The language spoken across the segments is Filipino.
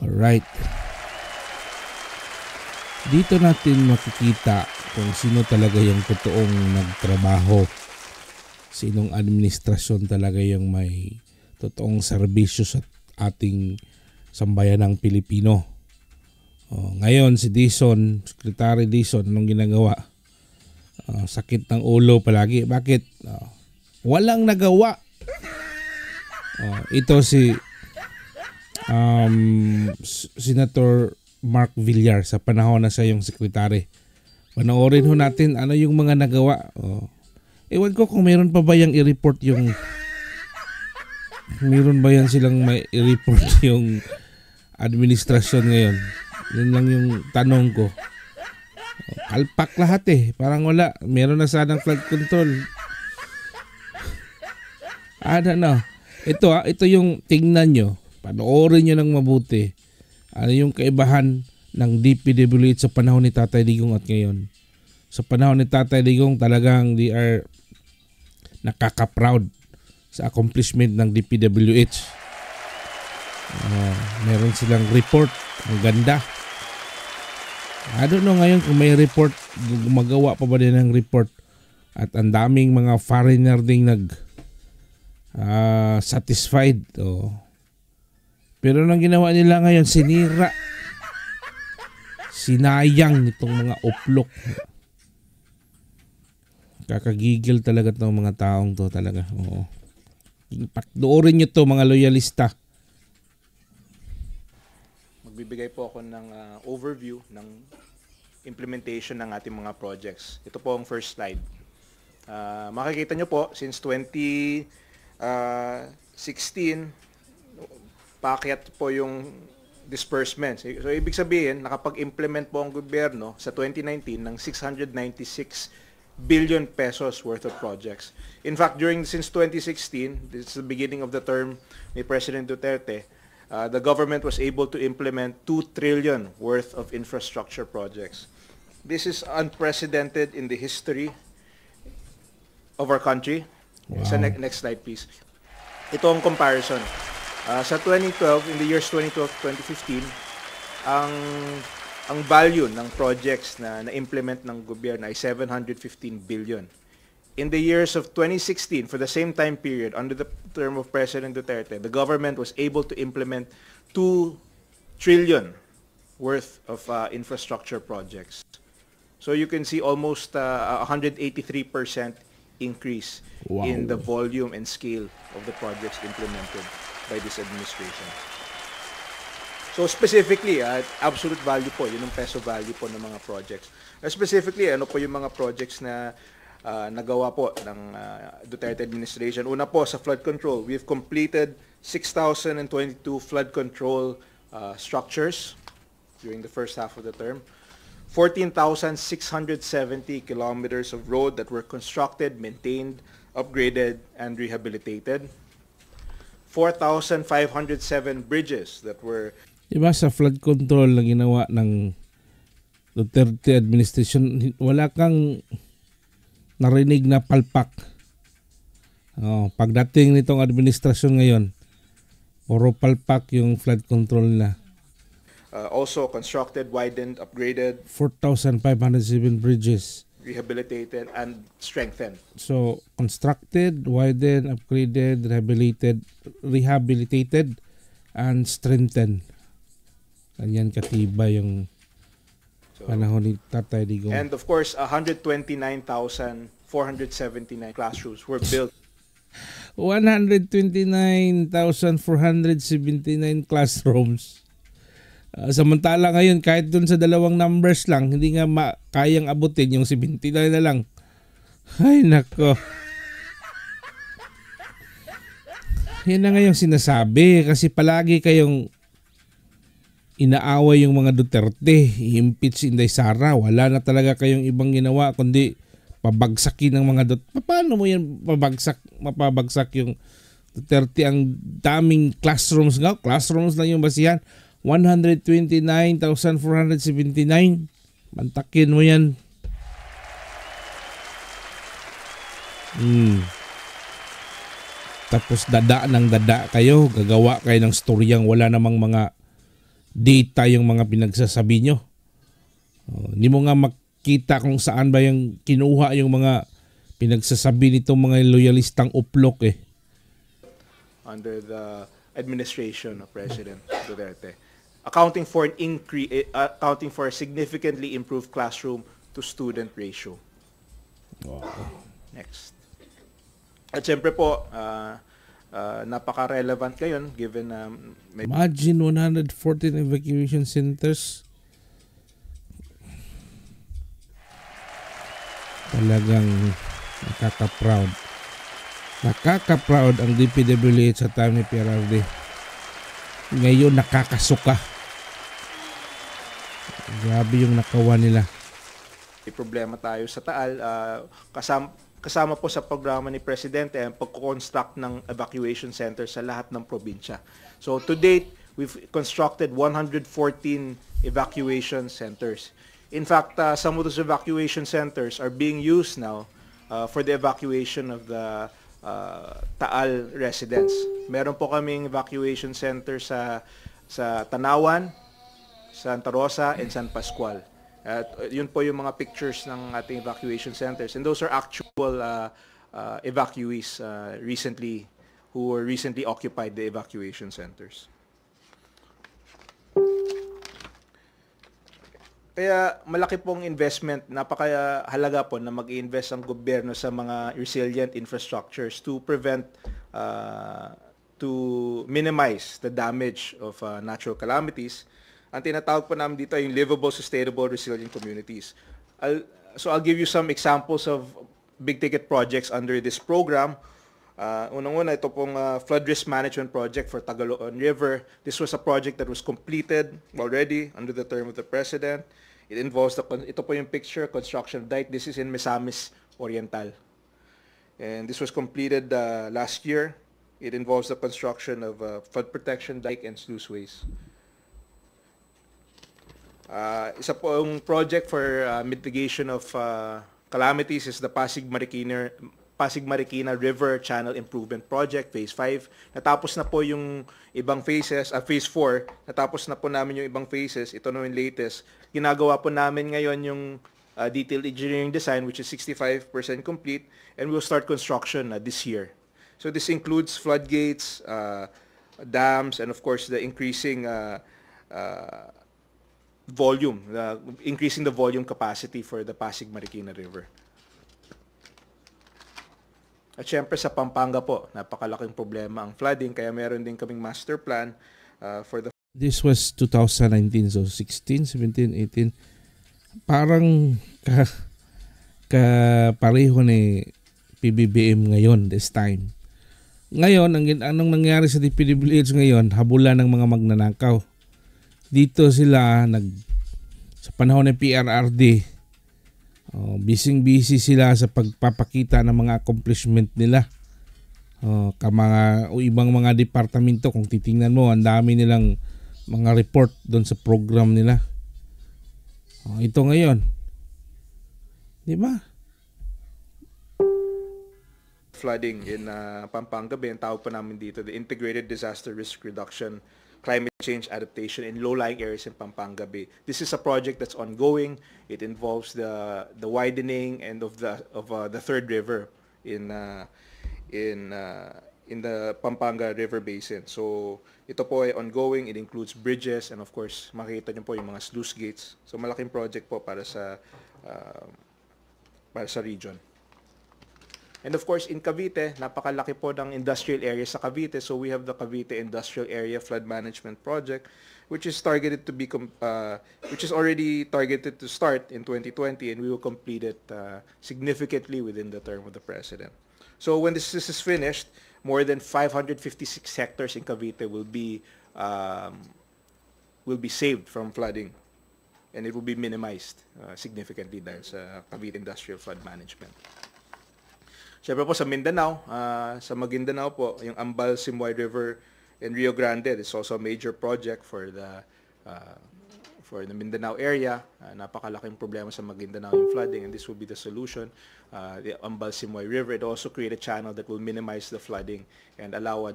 Alright. Dito natin makikita kung sino talaga yung totoong nagtrabaho. Sinong administrasyon talaga yung may totoong serbisyo sa ating sambayanang Pilipino. Ngayon si Dizon, Secretary Dizon, anong ginagawa? Sakit ng ulo palagi. Bakit? Walang nagawa. Ito si Senator Mark Villar sa panahon na siya yung sekretary. Panoorin ho natin ano yung mga nagawa. Ewan ko kung meron pa ba yung i-report yung meron ba yan silang may i-report yung administrasyon ngayon. Yun lang yung tanong ko. Kalpak lahat parang wala. Meron na sanang flood control. I don't know. Ito yung tingnan nyo. Panoorin nyo ng mabuti. Ano yung kaibahan ng DPWH sa panahon ni Tatay Digong at ngayon? Sa panahon ni Tatay Digong talagang they are nakaka-proud sa accomplishment ng DPWH. Meron silang report. Ang ganda. I don't know ngayon kung may report. Gumagawa pa ba din ng report? At ang daming mga foreigner ding satisfied. Pero nang ginawa nila ngayon, sinira. Sinayang nitong mga uplok. Kakagigil talaga itong mga taong to talaga. Pakdoorin nyo to mga loyalista. Magbibigay po ako ng overview ng implementation ng ating mga projects. Ito po ang first slide. Makikita nyo po, since 2016, paakyat po yung disbursements. So, ibig sabihin, nakapag-implement po ang gobyerno sa 2019 ng 696 billion pesos worth of projects. In fact, since 2016, this is the beginning of the term ni President Duterte, the government was able to implement 2 trillion worth of infrastructure projects. This is unprecedented in the history of our country. Wow. So, next slide, please. Ito ang comparison. Sa 2012, in the years 2012-2015, ang value ng projects na na-implement ng gobyerno ay 715 billion. In the years of 2016, for the same time period, under the term of President Duterte, the government was able to implement 2 trillion worth of infrastructure projects. So you can see almost 183% increase in the volume and scale of the projects implemented by this administration. So specifically, absolute value po, yun ang peso value po ng mga projects. Specifically, ano po yung mga projects na nagawa po ng Duterte administration? Una po, sa flood control, we've completed 6,022 flood control structures during the first half of the term. 14,670 kilometers of road that were constructed, maintained, upgraded, and rehabilitated. 4,507 bridges that were... Diba sa flood control na ginawa ng Duterte administration, wala kang narinig na palpak. Pagdating nitong administrasyon ngayon, puro palpak yung flood control na. Also constructed, widened, upgraded. 4,507 bridges. Rehabilitated and strengthened. So, constructed, widened, upgraded, rehabilitated, and strengthened. Ganyan katiba yung panahon ni Tatay Digong. And of course, 129,479 classrooms were built. 129,479 classrooms. Samantala ngayon, kahit dun sa dalawang numbers lang, hindi nga kayang abutin yung 79 na lang. Ay, nako. Yan na nga yung sinasabi kasi palagi kayong inaaway yung mga Duterte, i-impeach Inday Sara. Wala na talaga kayong ibang ginawa kundi pabagsakin ng mga Duterte. Paano mo yan mapabagsak yung Duterte? Ang daming classrooms nga. Classrooms lang yung basihan. 129,479. Mantakin mo yan. Tapos dada ng dada kayo. Gagawa kayo ng storyang wala namang mga data yung mga pinagsasabi nyo. Hindi mo nga makita kung saan ba yung kinuha yung mga pinagsasabi nitong mga loyalistang uplok eh. Under the administration of President Duterte, accounting for a significantly improved classroom to student ratio. Next. At siyempre po, napaka-relevant ngayon given imagine 114 evacuation centers. Talagang nakaka-proud. Nakaka-proud ang DPWH sa time ni PRRD. Ngayon nakakasuka. Grabe yung nakawa nila. May problema tayo sa Taal. Kasama po sa programa ni Presidente ang pag-construct ng evacuation center sa lahat ng probinsya. So to date, we've constructed 114 evacuation centers. In fact, some of those evacuation centers are being used now for the evacuation of the Taal residents. Meron po kaming evacuation center sa Tanawan, Santa Rosa, and San Pascual. Yun po yung mga pictures ng ating evacuation centers. And those are actual evacuees who were recently occupied the evacuation centers. Kaya malaki pong investment, napakahalaga po na mag-i-invest ang gobyerno sa mga resilient infrastructures to prevent, to minimize the damage of natural calamities. Ang tinatawag po namin dito ay yung livable, sustainable, resilient communities. I'll give you some examples of big-ticket projects under this program. Unang-una, ito pong flood risk management project for Tagaloan River. This was a project that was completed already under the term of the President. It involves, ito po yung picture, construction of dike. This is in Misamis Oriental. And this was completed last year. It involves the construction of flood protection dike and sluiceways. Isa po yung project for mitigation of calamities is the Pasig Marikina River Channel Improvement Project, Phase 5. Natapos na po yung ibang phases, Phase 4, natapos na po namin yung ibang phases. Ito na yung latest. Ginagawa po namin ngayon yung detailed engineering design, which is 65% complete, and we'll start construction this year. So this includes floodgates, dams, and of course the increasing volume, increasing the volume capacity for the Pasig Marikina River. At syempre sa Pampanga po, napakalaking problema ang flooding, kaya meron din kaming master plan for the... This was 2019, so 16, 17, 18. Parang pareho ni PBBM ngayon this time. Ngayon, anong nangyari sa DPWH ngayon, habulan ng mga magnanakaw. Dito sila sa panahon ng PRRD, busy sila sa pagpapakita ng mga accomplishment nila. Ibang mga departamento, kung titingnan mo, ang dami nilang mga report doon sa program nila. Ito ngayon, di ba? Flooding in Pampanga Bay, ang tawag pa namin dito, the Integrated Disaster Risk Reduction Climate Change Adaptation in Low-Lying Areas in Pampanga Bay. This is a project that's ongoing. It involves the widening and of the third river in the Pampanga River Basin. So ito po ay ongoing. It includes bridges and of course makikita niyo po yung mga sluice gates. So malaking project po para sa region. And of course, in Cavite, napakalaki po ng industrial area sa Cavite. So we have the Cavite Industrial Area Flood Management Project, which is targeted to be, which is already targeted to start in 2020, and we will complete it significantly within the term of the President. So when this is finished, more than 556 hectares in Cavite will be saved from flooding, and it will be minimized significantly dahil sa Cavite Industrial Flood Management. Siyempre po sa Mindanao, sa Maguindanao po, yung Ambal, Simoy River, and Rio Grande is also a major project for the Mindanao area. Napakalaking problema sa Maguindanao yung flooding, and this will be the solution. The Ambal, Simoy River, it also create a channel that will minimize the flooding and allow a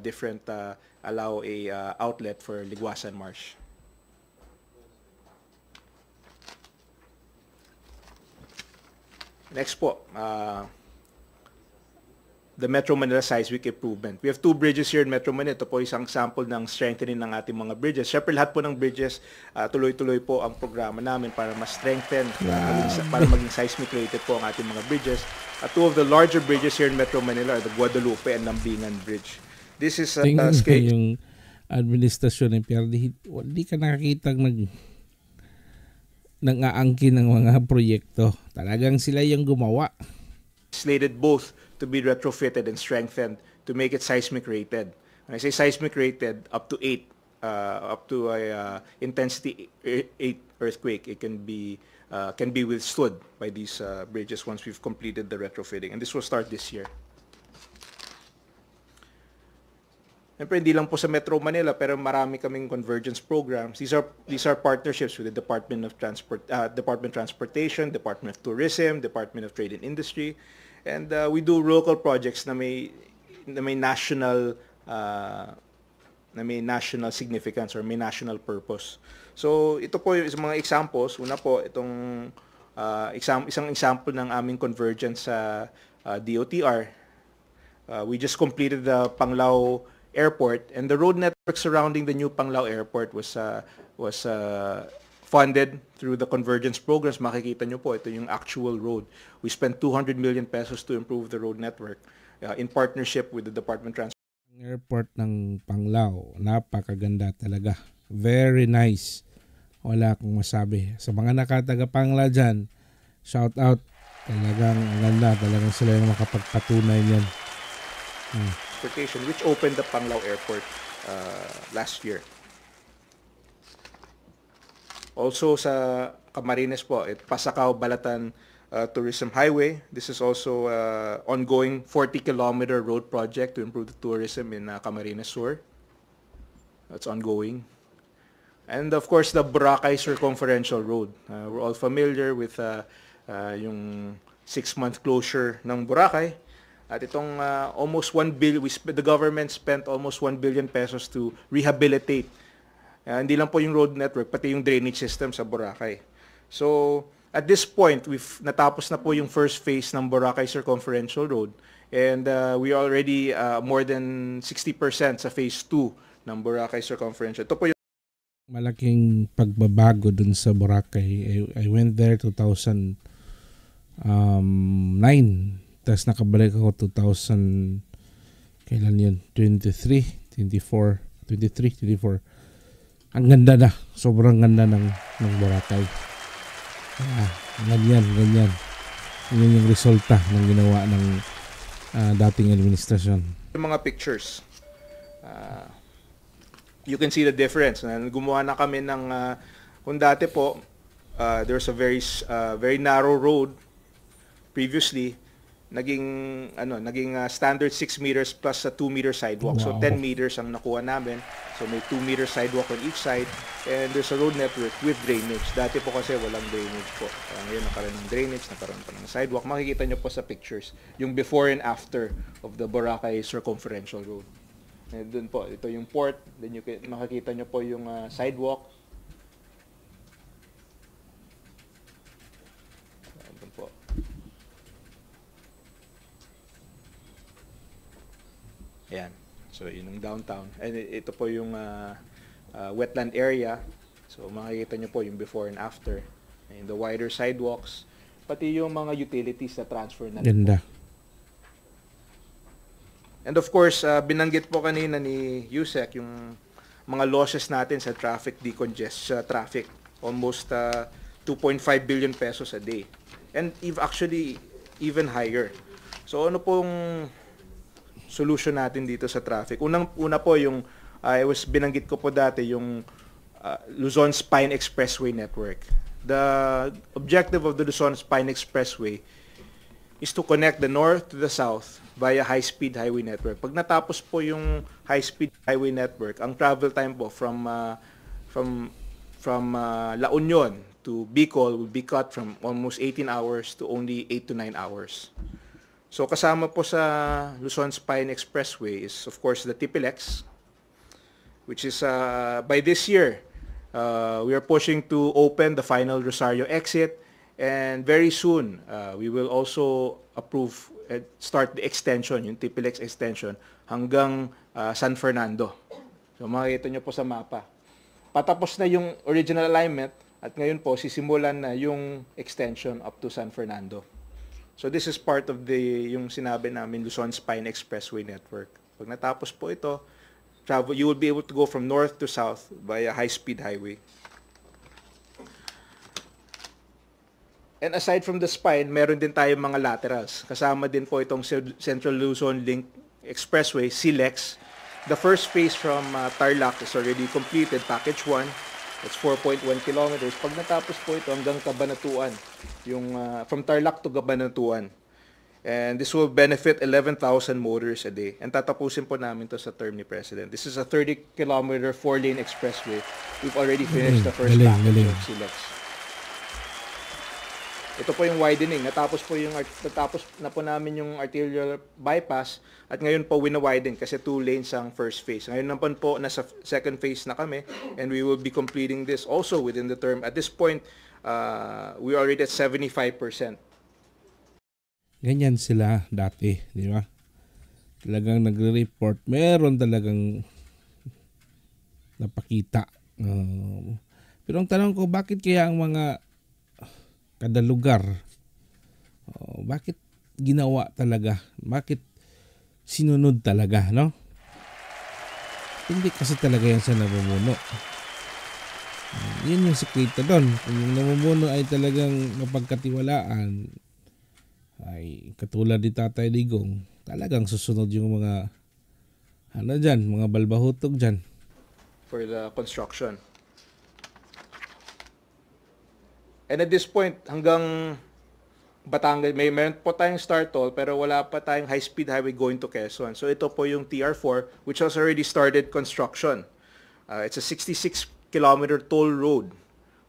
outlet for Liguasan Marsh. Next po, the Metro Manila Seismic Improvement. We have 2 bridges here in Metro Manila. Ito po isang sample ng strengthening ng ating mga bridges. Siyempre lahat po ng bridges, tuloy-tuloy po ang programa namin para mas strengthen, para maging seismic rated po ang ating mga bridges. 2 of the larger bridges here in Metro Manila are the Guadalupe and Lambingan Bridge. This is Tingnan mo scale. yung administrasyon ng PRD, hindi ka nakakita nang-aangkin ng mga proyekto. Talagang sila yung gumawa. Slated both to be retrofitted and strengthened to make it seismic rated. When I say seismic rated, up to 8, up to a intensity 8 earthquake, it can be withstood by these bridges once we've completed the retrofitting, and this will start this year. Siyempre, hindi lang po sa Metro Manila, pero marami kaming convergence programs. These are partnerships with the Department of Transportation, Department of Tourism, Department of Trade and Industry, and we do local projects na may national significance or may national purpose. So ito po yung mga examples. Una po itong isang example ng aming convergence sa DOTR. We just completed the Panglao Airport, and the road network surrounding the new Panglao Airport was funded through the convergence programs. Makikita nyo po, ito yung actual road. We spent 200 million pesos to improve the road network in partnership with the Department of Transportation. Airport ng Panglao, napakaganda talaga. Very nice. Wala akong masabi. Sa mga nakataga Panglao dyan, shout out. Talagang ganda. Talagang sila yung makapagpatunay niyan. Transportation, which opened the Panglao Airport last year. Also sa Camarines po, Pasacao-Balatan Tourism Highway. This is also ongoing 40-kilometer road project to improve the tourism in Camarines Sur. That's ongoing. And of course, the Boracay Circumferential Road. We're all familiar with yung 6-month closure ng Boracay. At itong almost 1 billion, the government spent almost 1 billion pesos to rehabilitate. Hindi lang po yung road network, pati yung drainage system sa Boracay. So, at this point, natapos na po yung first phase ng Boracay Circumferential Road. And we are already more than 60% sa phase 2 ng Boracay Circumferential. Ito po yung malaking pagbabago dun sa Boracay. I went there 2009. Tapos nakabalik ako 2000, kailan yun? 23, 24. Ang ganda na. Sobrang ganda ng Boracay. Ganyan. Yun yung resulta ng ginawa ng dating administrasyon. yung mga pictures. You can see the difference. Gumawa na kami ng, kung dati po, there's a very narrow road previously, naging standard 6 meters plus a 2 meter sidewalk. Wow. So 10 meters ang nakuha namin. So may 2 meter sidewalk on each side, and there's a road network with drainage. Dati po kasi walang drainage po. Ngayon nakaroon ng drainage, nakaroon pa ng sidewalk. Makikita nyo po sa pictures yung before and after of the Boracay Circumferential Road. And dun po, ito yung port. Then makikita nyo po yung sidewalk. Dun po. Ayan. So, yun yung downtown. And ito po yung wetland area. So, makikita nyo po yung before and after. And the wider sidewalks. Pati yung mga utilities na transfer na. Ganda. And of course, binanggit po kanina ni Yusek yung mga losses natin sa traffic traffic. Almost 2.5 billion pesos a day. And actually even higher. So ano pong solution natin dito sa traffic? Una po yung binanggit ko po dati yung Luzon Spine Expressway network. The objective of the Luzon Spine Expressway is to connect the north to the south via high-speed highway network. Pag natapos po yung high-speed highway network, ang travel time po from La Union to Bicol will be cut from almost 18 hours to only 8 to 9 hours. So kasama po sa Luzon Spine Expressway is of course the TPLEX, which is by this year, we are pushing to open the final Rosario exit And very soon, we will also approve and start the extension, yung TPLX extension, hanggang San Fernando. So makikita nyo po sa mapa. Patapos na yung original alignment at ngayon po sisimulan na yung extension up to San Fernando. So this is part of yung sinabi namin Luzon Spine Expressway Network. Pag natapos po ito, you will be able to go from north to south by a high-speed highway. And aside from the spine, meron din tayong mga laterals. Kasama din po itong Central Luzon Link Expressway, SLEX. The first phase from Tarlac is already completed, package 1. It's 4.1 kilometers. Pag natapos po ito hanggang Cabanatuan, yung from Tarlac to Cabanatuan. And this will benefit 11,000 motors a day. And tatapusin po namin to sa term ni President. This is a 30-kilometer, 4-lane expressway. We've already finished the first package of SLEX. Ito po yung widening. Natapos na po namin yung arterial bypass at ngayon po wina-widen kasi 2 lanes ang first phase. Ngayon naman po nasa second phase na kami and we will be completing this also within the term. At this point, we are already at 75%. Ganyan sila dati, di ba? Talagang nagre-report. Meron talagang napakita. Pero ang tanong ko, bakit kaya ang mga kada lugar, bakit ginawa talaga? Bakit sinunod talaga, no? Hindi kasi talaga yan sa namumuno. Yun yung sekreto doon. Kung yung namumuno ay talagang mapagkatiwalaan, ay katulad ni Tatay Digong, talagang susunod yung mga mga balbahutog dyan. For the construction. And at this point, hanggang Batangas, meron po tayong star toll pero wala pa tayong high-speed highway going to Quezon. So ito po yung TR4 which has already started construction. It's a 66-kilometer toll road.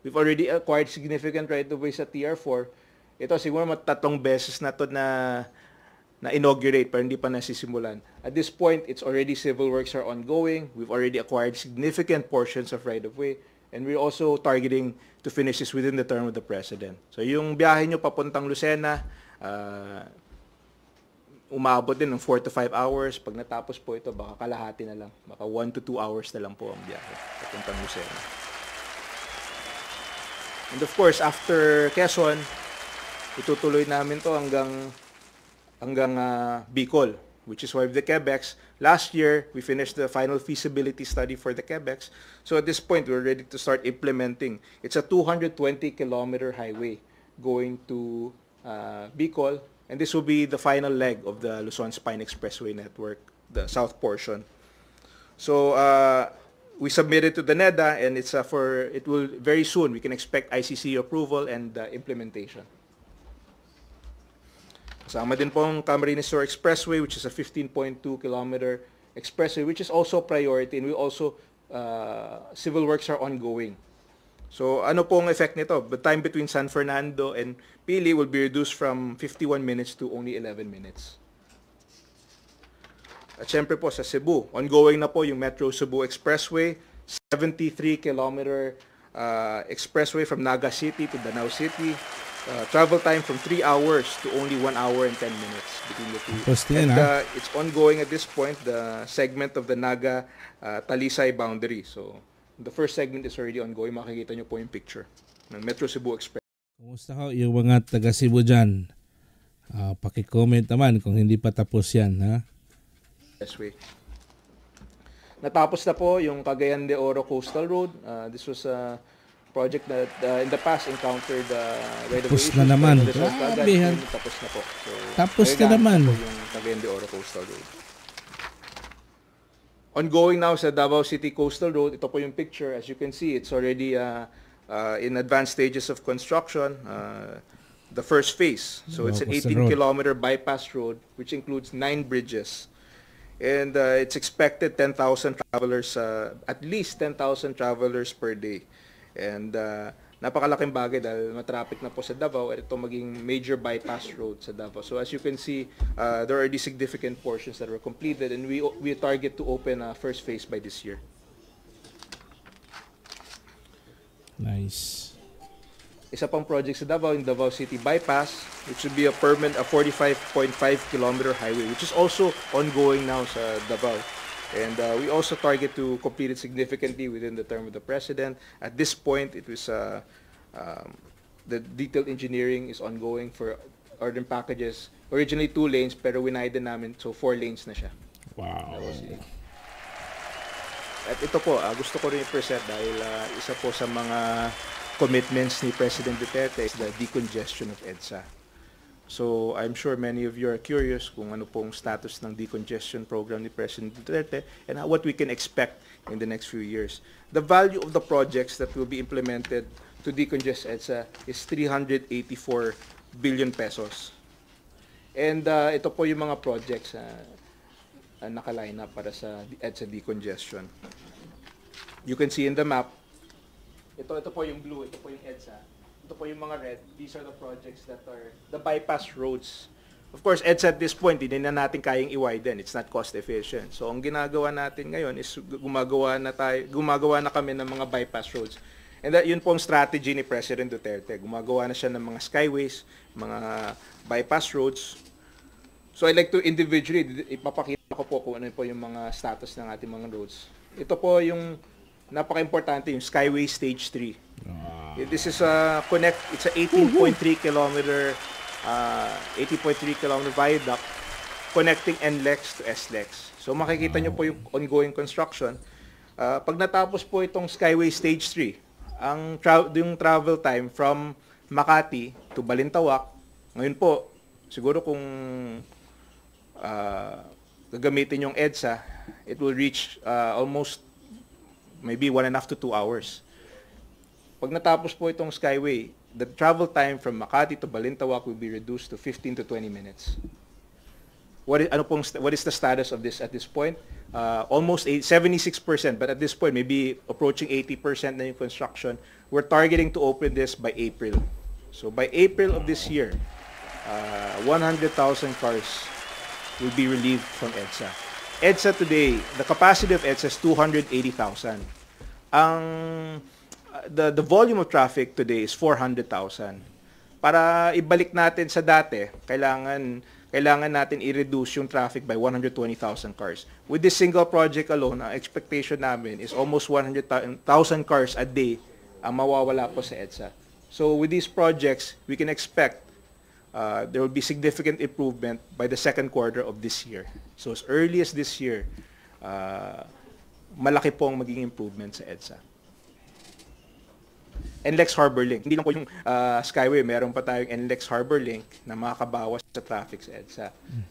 We've already acquired significant right-of-way sa TR4. Ito siguro 3 beses na to na inaugurate pero hindi pa nasisimulan. At this point, it's already civil works are ongoing. We've already acquired significant portions of right-of-way. And we're also targeting to finish this within the term of the President. So yung biyahe nyo papuntang Lucena, umabot din ng 4 to 5 hours. Pag natapos po ito, baka kalahati na lang. Baka 1 to 2 hours na lang po ang biyahe papuntang Lucena. And of course, after Quezon, itutuloy namin to hanggang Bicol, which is why the Quebecs, last year, we finished the final feasibility study for the Quebecs. So at this point, we're ready to start implementing. It's a 220-kilometer highway going to Bicol, and this will be the final leg of the Luzon Spine Expressway Network, the south portion. So we submitted to the NEDA, and it will very soon, we can expect ICC approval and implementation. Kasama din po ang Camarines Sur Expressway, which is a 15.2-kilometer expressway, which is also priority, and we also, civil works are ongoing. So ano po ang effect nito? The time between San Fernando and Pili will be reduced from 51 minutes to only 11 minutes. At syempre po sa Cebu, ongoing na po yung Metro Cebu Expressway, 73-kilometer expressway from Naga City to Danao City. Travel time from 3 hours to only 1 hour and 10 minutes between the two. And it's ongoing at this point, the segment of the Naga-Talisay boundary. So the first segment is already ongoing. Makikita nyo po yung picture ng Metro Cebu Express. Kumusta ho yung mga taga Cebu dyan? Paki-comment naman kung hindi pa tapos yan, ha? Expressway. Natapos na po yung Cagayan de Oro Coastal Road. This was a project that in the past encountered right-of-way issues. Tapos na naman. Tapos na po. So, tapos na naman. Yung Cagayan de Oro Coastal Road. Ongoing now sa Davao City Coastal Road. Ito po yung picture. As you can see, it's already in advanced stages of construction. The first phase. So it's an 18-kilometer bypass road which includes 9 bridges. And it's expected 10,000 travelers, at least 10,000 travelers per day. And napakalaking bagay dahil matraffic na po sa Davao at ito maging major bypass road sa Davao. So as you can see, there are already significant portions that were completed and we target to open first phase by this year. Nice. Isa pang project sa Davao, yung Davao City Bypass, which would be a 45.5 kilometer highway, which is also ongoing now sa Davao. And we also target to complete it significantly within the term of the President. At this point, it was the detailed engineering is ongoing for ordering packages. Originally 2 lanes, pero winaiden namin, so 4 lanes na siya. Wow. At ito po, gusto ko rin i-present dahil isa po sa mga commitments ni President Duterte is the decongestion of EDSA. So I'm sure many of you are curious kung ano pong status ng decongestion program ni President Duterte and what we can expect in the next few years. The value of the projects that will be implemented to decongest EDSA is 384 billion pesos. And ito po yung mga projects nakaline up para sa EDSA decongestion. You can see in the map, ito po yung blue, ito po yung EDSA. Ito po yung mga red. These are the projects that are the bypass roads. Of course, EDSA at this point, hindi na natin kayang i-widen. It's not cost efficient. So, ang ginagawa natin ngayon is gumagawa na kami ng mga bypass roads. And yun po ang strategy ni President Duterte. Gumagawa na siya ng mga skyways, mga bypass roads. So, I'd like to individually, ipapakita ko po kung ano po yung mga status ng ating mga roads. Ito po yung napaka-importante, yung Skyway Stage 3. This is it's a 18.3 kilometer viaduct connecting NLEX to SLEX. So makikita nyo po yung ongoing construction. Pag natapos po itong Skyway Stage 3, yung travel time from Makati to Balintawak, ngayon po, siguro kung gagamitin yung EDSA, it will reach almost maybe 1.5 to 2 hours. Pag natapos po itong Skyway, the travel time from Makati to Balintawak will be reduced to 15 to 20 minutes. What is the status of this at this point? Almost 76%, but at this point, maybe approaching 80% na yung construction. We're targeting to open this by April. So by April of this year, 100,000 cars will be relieved from EDSA. EDSA today, the capacity of EDSA is 280,000. The volume of traffic today is 400,000. Para ibalik natin sa dati, kailangan natin i-reduce yung traffic by 120,000 cars. With this single project alone, ang expectation namin is almost 100,000 cars a day ang mawawala po sa EDSA. So with these projects, we can expect there will be significant improvement by the second quarter of this year. So as early as this year, malaki pong magiging improvement sa EDSA. NLEX Harbor Link. Hindi lang po yung Skyway, meron pa tayong NLEX Harbor Link na makakabawas sa traffic sa EDSA.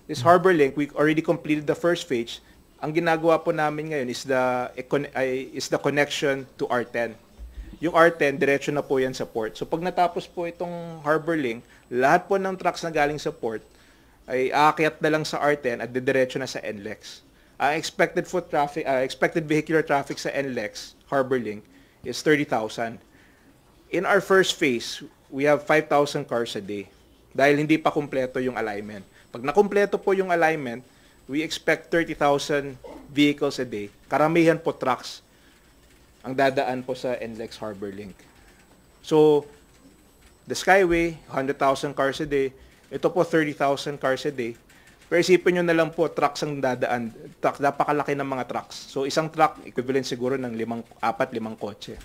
This Harbor Link, we already completed the first phase. Ang ginagawa po namin ngayon is the connection to R10. Yung R10, diretso na po yan sa port. So pag natapos po itong Harbor Link, lahat po ng trucks na galing sa port ay aakyat na lang sa R10 at didiretso na sa NLEX. Expected vehicular traffic sa NLEX Harbor Link is 30,000. In our first phase, we have 5,000 cars a day dahil hindi pa kumpleto yung alignment. Pag nakumpleto po yung alignment, we expect 30,000 vehicles a day. Karamihan po trucks ang dadaan po sa NLEX Harbor Link. So, the Skyway, 100,000 cars a day. Ito po, 30,000 cars a day. Pero isipin nyo na lang po, trucks ang dadaan. Napakalaki ng mga trucks. So, isang truck, equivalent siguro ng 4-5 kotse.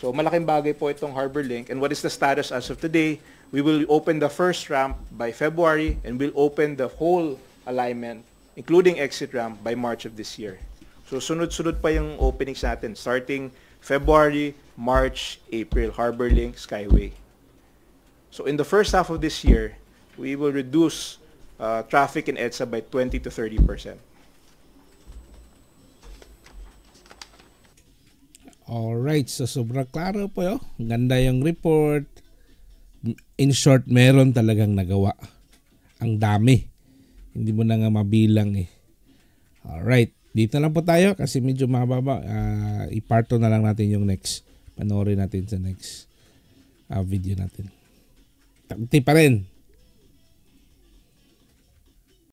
So, malaking bagay po itong Harbor Link. And what is the status as of today? We will open the first ramp by February and we'll open the whole alignment, including exit ramp, by March of this year. So, sunod-sunod pa yung openings natin, starting February, March, April, Harbor Link, Skyway. So, in the first half of this year, we will reduce traffic in EDSA by 20 to 30%. Alright, so sobrang klaro po yun. Ganda yung report. In short, meron talagang nagawa. Ang dami. Hindi mo na nga mabilang eh. Alright, dito lang po tayo kasi medyo mababa. I-part 2 na lang natin yung next. Panoorin natin sa next video natin. Takti pa rin.